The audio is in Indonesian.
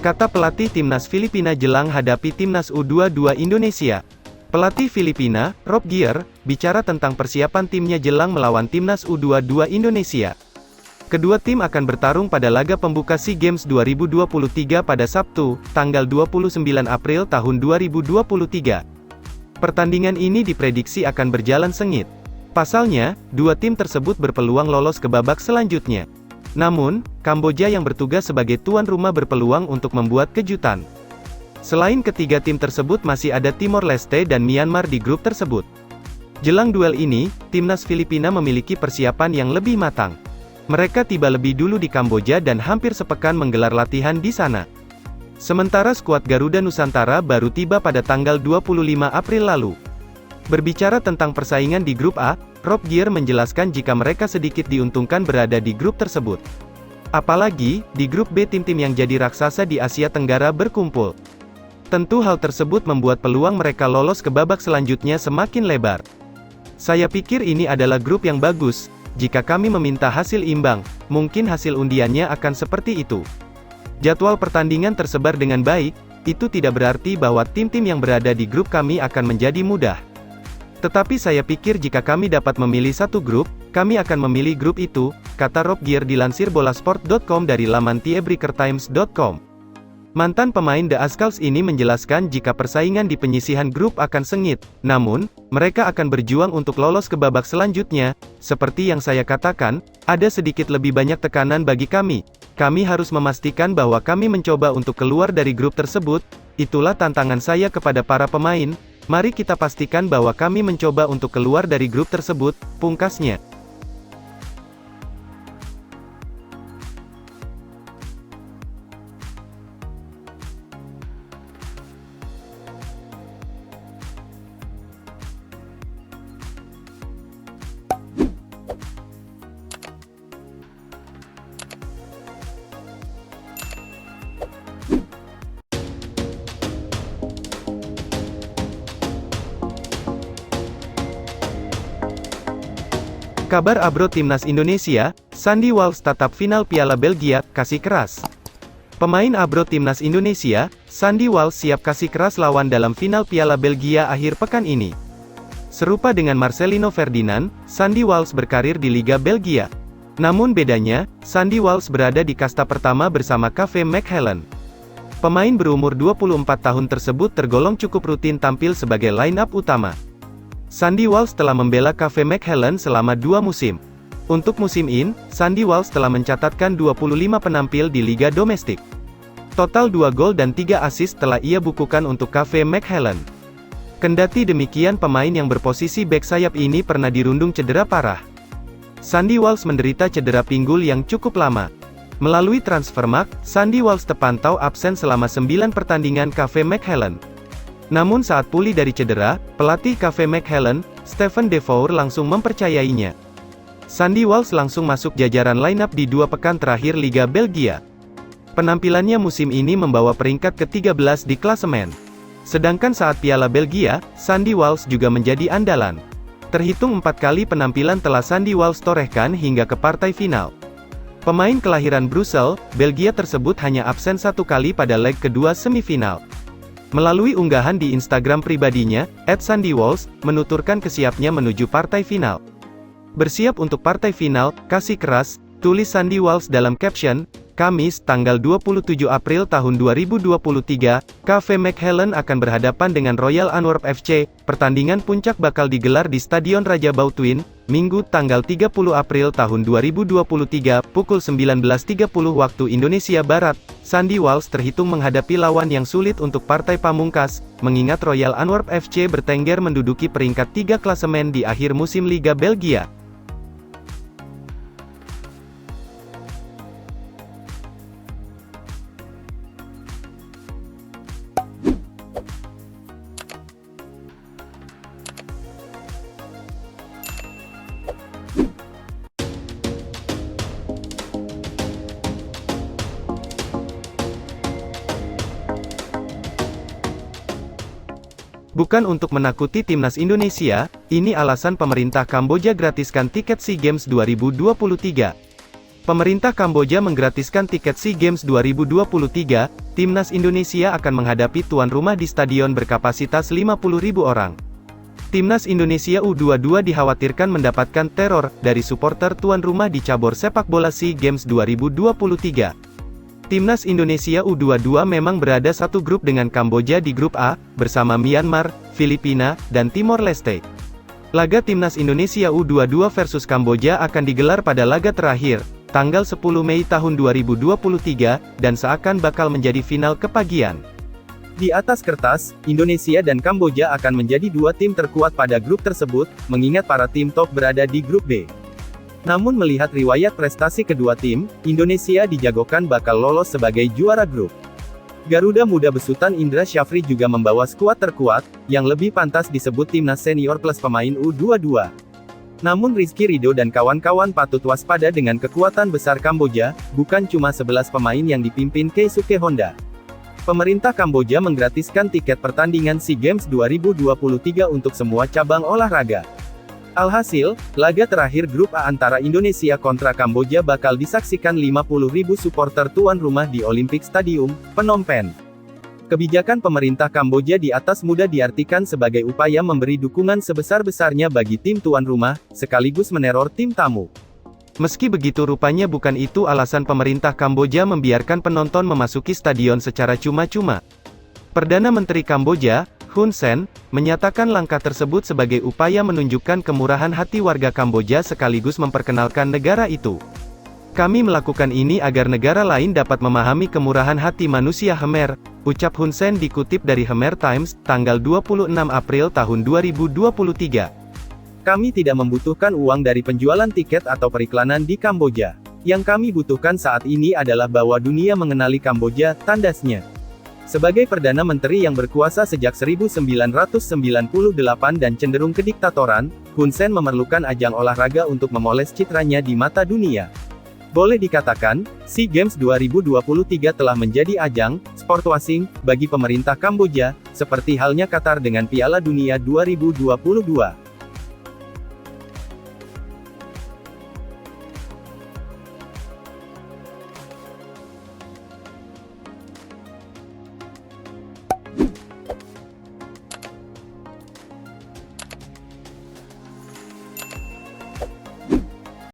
kata pelatih timnas Filipina jelang hadapi timnas U22 Indonesia. Pelatih Filipina, Rob Gier, bicara tentang persiapan timnya jelang melawan timnas U22 Indonesia. Kedua tim akan bertarung pada laga pembuka SEA Games 2023 pada Sabtu, tanggal 29 April tahun 2023. Pertandingan ini diprediksi akan berjalan sengit. Pasalnya, dua tim tersebut berpeluang lolos ke babak selanjutnya. Namun, Kamboja yang bertugas sebagai tuan rumah berpeluang untuk membuat kejutan. Selain ketiga tim tersebut masih ada Timor Leste dan Myanmar di grup tersebut. Jelang duel ini, timnas Filipina memiliki persiapan yang lebih matang. Mereka tiba lebih dulu di Kamboja dan hampir sepekan menggelar latihan di sana. Sementara skuad Garuda Nusantara baru tiba pada tanggal 25 April lalu. Berbicara tentang persaingan di grup A, Rob Gier menjelaskan jika mereka sedikit diuntungkan berada di grup tersebut. Apalagi, di grup B tim-tim yang jadi raksasa di Asia Tenggara berkumpul. Tentu hal tersebut membuat peluang mereka lolos ke babak selanjutnya semakin lebar. Saya pikir ini adalah grup yang bagus. Jika kami meminta hasil imbang, mungkin hasil undiannya akan seperti itu. Jadwal pertandingan tersebar dengan baik, itu tidak berarti bahwa tim-tim yang berada di grup kami akan menjadi mudah. Tetapi saya pikir jika kami dapat memilih satu grup, kami akan memilih grup itu, kata Rob Gier dilansir bolasport.com dari laman tiebreakertimes.com. Mantan pemain The Ascals ini menjelaskan jika persaingan di penyisihan grup akan sengit, namun, mereka akan berjuang untuk lolos ke babak selanjutnya. Seperti yang saya katakan, ada sedikit lebih banyak tekanan bagi kami. Kami harus memastikan bahwa kami mencoba untuk keluar dari grup tersebut. Itulah tantangan saya kepada para pemain. Mari kita pastikan bahwa kami mencoba untuk keluar dari grup tersebut, pungkasnya. Kabar Abro Timnas Indonesia, Sandy Walsh tatap final Piala Belgia, kasih keras. Pemain Abro Timnas Indonesia, Sandy Walsh siap kasih keras lawan dalam final Piala Belgia akhir pekan ini. Serupa dengan Marcelino Ferdinand, Sandy Walsh berkarir di Liga Belgia. Namun bedanya, Sandy Walsh berada di kasta pertama bersama KV Mechelen. Pemain berumur 24 tahun tersebut tergolong cukup rutin tampil sebagai line-up utama. Sandy Walsh telah membela KV Mechelen selama 2 musim. Untuk musim ini, Sandy Walsh telah mencatatkan 25 penampil di liga domestik. Total 2 gol dan 3 assist telah ia bukukan untuk KV Mechelen. Kendati demikian pemain yang berposisi bek sayap ini pernah dirundung cedera parah. Sandy Walsh menderita cedera pinggul yang cukup lama. Melalui Transfermarkt, Sandy Walsh terpantau absen selama 9 pertandingan KV Mechelen. Namun saat pulih dari cedera, pelatih KV Mechelen, Stefan de Voer langsung mempercayainya. Sandy Walsh langsung masuk jajaran line-up di 2 pekan terakhir Liga Belgia. Penampilannya musim ini membawa peringkat ke-13 di klasemen. Sedangkan saat Piala Belgia, Sandy Walsh juga menjadi andalan. Terhitung 4 kali penampilan telah Sandy Walsh torehkan hingga ke partai final. Pemain kelahiran Brussels, Belgia tersebut hanya absen 1 kali pada leg kedua semifinal. Melalui unggahan di Instagram pribadinya, @SandyWalsh, menuturkan kesiapnya menuju partai final. Bersiap untuk partai final, kasih keras, tulis Sandy Walsh dalam caption. Kamis, tanggal 27 April tahun 2023, KV Mechelen akan berhadapan dengan Royal Antwerp FC. Pertandingan puncak bakal digelar di Stadion Raja Boudewijn, Minggu, tanggal 30 April tahun 2023, pukul 19.30 waktu Indonesia Barat. Sandy Walsh terhitung menghadapi lawan yang sulit untuk partai pamungkas, mengingat Royal Antwerp FC bertengger menduduki peringkat 3 klasemen di akhir musim Liga Belgia. Bukan untuk menakuti timnas Indonesia, ini alasan pemerintah Kamboja gratiskan tiket SEA Games 2023. Pemerintah Kamboja menggratiskan tiket SEA Games 2023, Timnas Indonesia akan menghadapi tuan rumah di stadion berkapasitas 50.000 orang. Timnas Indonesia U22 dikhawatirkan mendapatkan teror dari supporter tuan rumah di cabur sepak bola SEA Games 2023. Timnas Indonesia U22 memang berada satu grup dengan Kamboja di grup A, bersama Myanmar, Filipina, dan Timor Leste. Laga Timnas Indonesia U22 versus Kamboja akan digelar pada laga terakhir, tanggal 10 Mei tahun 2023, dan seakan bakal menjadi final kepagian. Di atas kertas, Indonesia dan Kamboja akan menjadi dua tim terkuat pada grup tersebut, mengingat para tim top berada di grup B. Namun melihat riwayat prestasi kedua tim, Indonesia dijagokan bakal lolos sebagai juara grup. Garuda Muda besutan Indra Syafri juga membawa skuad terkuat, yang lebih pantas disebut timnas senior plus pemain U22. Namun Rizky Ridho dan kawan-kawan patut waspada dengan kekuatan besar Kamboja, bukan cuma 11 pemain yang dipimpin Keisuke Honda. Pemerintah Kamboja menggratiskan tiket pertandingan SEA Games 2023 untuk semua cabang olahraga. Alhasil, laga terakhir grup A antara Indonesia kontra Kamboja bakal disaksikan 50.000 supporter tuan rumah di Olympic Stadium, Phnom Penh. Kebijakan pemerintah Kamboja di atas mudah diartikan sebagai upaya memberi dukungan sebesar-besarnya bagi tim tuan rumah, sekaligus meneror tim tamu. Meski begitu rupanya bukan itu alasan pemerintah Kamboja membiarkan penonton memasuki stadion secara cuma-cuma. Perdana Menteri Kamboja, Hun Sen, menyatakan langkah tersebut sebagai upaya menunjukkan kemurahan hati warga Kamboja sekaligus memperkenalkan negara itu. Kami melakukan ini agar negara lain dapat memahami kemurahan hati manusia Khmer, ucap Hun Sen dikutip dari Khmer Times, tanggal 26 April tahun 2023. Kami tidak membutuhkan uang dari penjualan tiket atau periklanan di Kamboja. Yang kami butuhkan saat ini adalah bahwa dunia mengenali Kamboja, tandasnya. Sebagai Perdana Menteri yang berkuasa sejak 1998 dan cenderung kediktatoran, Hun Sen memerlukan ajang olahraga untuk memoles citranya di mata dunia. Boleh dikatakan, SEA Games 2023 telah menjadi ajang sport washing bagi pemerintah Kamboja, seperti halnya Qatar dengan Piala Dunia 2022.